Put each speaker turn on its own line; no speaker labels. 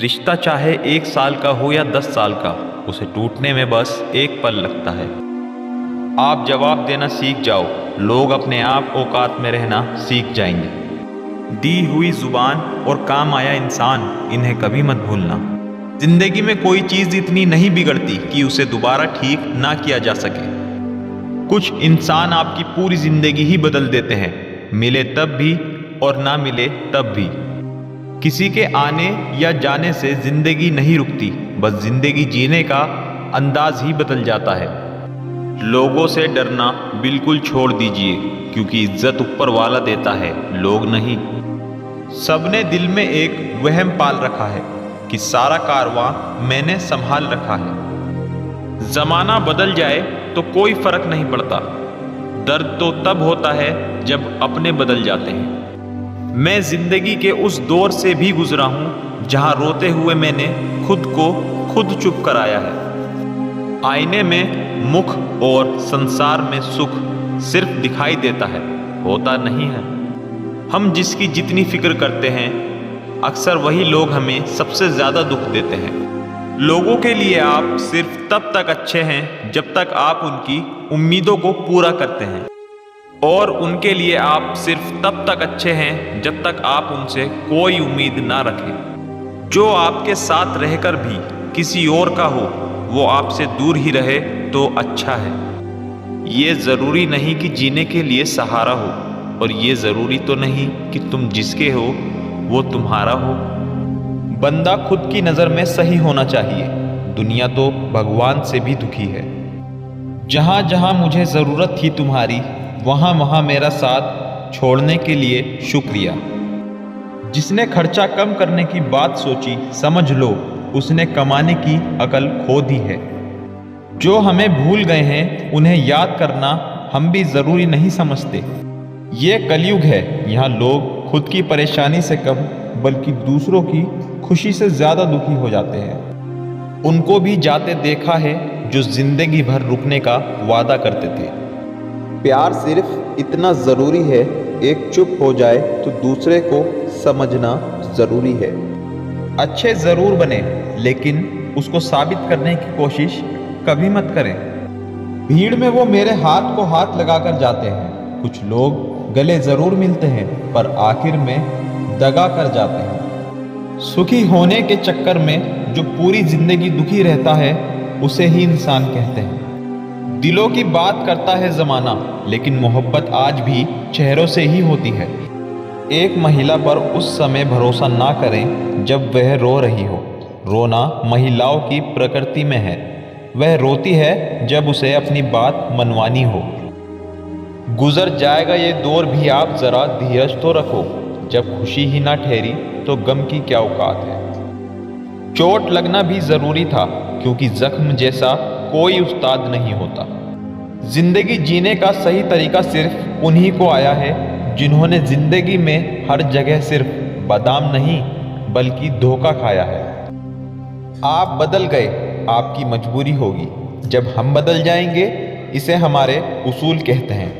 रिश्ता चाहे 1 साल का हो या 10 साल का, उसे टूटने में बस एक पल लगता है। आप जवाब देना सीख जाओ, लोग अपने आप औकात में रहना सीख जाएंगे। दी हुई जुबान और काम आया इंसान, इन्हें कभी मत भूलना। जिंदगी में कोई चीज़ इतनी नहीं बिगड़ती कि उसे दोबारा ठीक ना किया जा सके। कुछ इंसान आपकी पूरी जिंदगी ही बदल देते हैं, मिले तब भी और ना मिले तब भी। किसी के आने या जाने से जिंदगी नहीं रुकती, बस जिंदगी जीने का अंदाज ही बदल जाता है। लोगों से डरना बिल्कुल छोड़ दीजिए, क्योंकि इज्जत ऊपर वाला देता है, लोग नहीं। सबने दिल में एक वहम पाल रखा है कि सारा कारवां मैंने संभाल रखा है। जमाना बदल जाए तो कोई फर्क नहीं पड़ता, दर्द तो तब होता है जब अपने बदल जाते हैं। मैं जिंदगी के उस दौर से भी गुजरा हूं जहां रोते हुए मैंने खुद को खुद चुप कराया है। आईने में मुख और संसार में सुख सिर्फ दिखाई देता है, होता नहीं है। हम जिसकी जितनी फिक्र करते हैं, अक्सर वही लोग हमें सबसे ज्यादा दुख देते हैं। लोगों के लिए आप सिर्फ तब तक अच्छे हैं जब तक आप उनकी उम्मीदों को पूरा करते हैं, और उनके लिए आप सिर्फ तब तक अच्छे हैं जब तक आप उनसे कोई उम्मीद ना रखें। जो आपके साथ रहकर भी किसी और का हो, वो आपसे दूर ही रहे तो अच्छा है। ये ज़रूरी नहीं कि जीने के लिए सहारा हो, और ये ज़रूरी तो नहीं कि तुम जिसके हो वो तुम्हारा हो। बंदा खुद की नज़र में सही होना चाहिए, दुनिया तो भगवान से भी दुखी है। जहाँ जहाँ मुझे ज़रूरत थी तुम्हारी, वहाँ वहाँ मेरा साथ छोड़ने के लिए शुक्रिया। जिसने खर्चा कम करने की बात सोची, समझ लो उसने कमाने की अकल खो दी है। जो हमें भूल गए हैं उन्हें याद करना हम भी ज़रूरी नहीं समझते। ये कलयुग है, यहाँ लोग खुद की परेशानी से कम बल्कि दूसरों की खुशी से ज़्यादा दुखी हो जाते हैं। उनको भी जाते देखा है जो जिंदगी भर रुकने का वादा करते थे। प्यार सिर्फ इतना ज़रूरी है, एक चुप हो जाए तो दूसरे को समझना ज़रूरी है। अच्छे ज़रूर बने, लेकिन उसको साबित करने की कोशिश कभी मत करें। भीड़ में वो मेरे हाथ को हाथ लगाकर जाते हैं। कुछ लोग गले ज़रूर मिलते हैं, पर आखिर में दगा कर जाते हैं। सुखी होने के चक्कर में जो पूरी ज़िंदगी दुखी रहता है, उसे ही इंसान कहते हैं। दिलों की बात करता है ज़माना, लेकिन मोहब्बत आज भी चेहरों से ही होती है। एक महिला पर उस समय भरोसा ना करें जब वह रो रही हो। रोना महिलाओं की प्रकृति में है। वह रोती है जब उसे अपनी बात मनवानी हो। गुजर जाएगा ये दौर भी, आप ज़रा धीरज तो रखो। जब खुशी ही ना ठहरी तो गम की क्या औकात है। चोट लगना भी ज़रूरी था, क्योंकि जख्म जैसा कोई उस्ताद नहीं होता। जिंदगी जीने का सही तरीका सिर्फ उन्हीं को आया है जिन्होंने जिंदगी में हर जगह सिर्फ बादाम नहीं बल्कि धोखा खाया है। आप बदल गए, आपकी मजबूरी होगी। जब हम बदल जाएंगे, इसे हमारे उसूल कहते हैं।